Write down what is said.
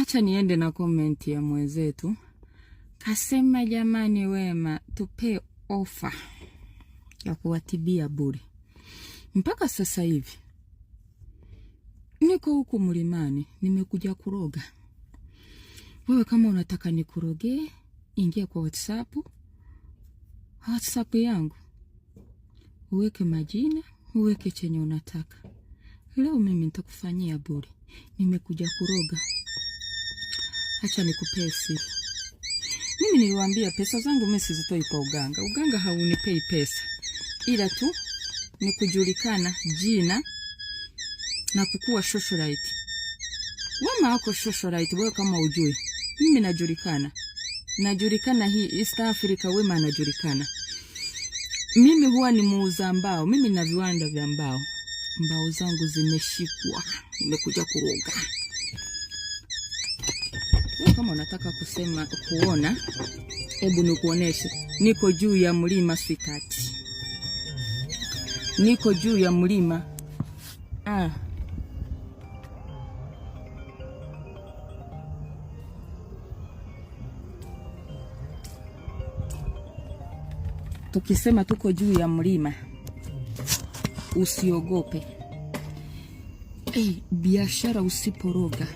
Acha niende na comment ya mwenzetu. Kasema jamani Wema tupe ofa ya kuwatibia bure. Mpaka sasa hivi niko huku mlimani, nimekuja kuroga. Wewe kama unataka nikuroge, ingia kwa WhatsApp yangu. Uweke majina, uweke chenye unataka. Leo mimi nitakufanyia bure. Nimekuja kuroga. Acha nikupee siri. Mimi niliwaambia pesa zangu mimi sizitoi kwa uganga. Uganga haunipei pesa. Ila tu ni kujulikana jina na kukua socialite. Wema wako socialite, wewe kama ujui. Mimi najulikana. Najulikana hii East Africa, Wema anajulikana. Mimi huwa ni muuza mbao. Mimi na viwanda vya mbao. Mbao zangu zimeshikwa. Nimekuja kuroga. Kama unataka kuona, hebu nikuoneshe. Niko juu ya mlima sikati. Niko juu ya mlima. Tukisema tuko juu ya mlima, usiogope. Biashara usiporoga.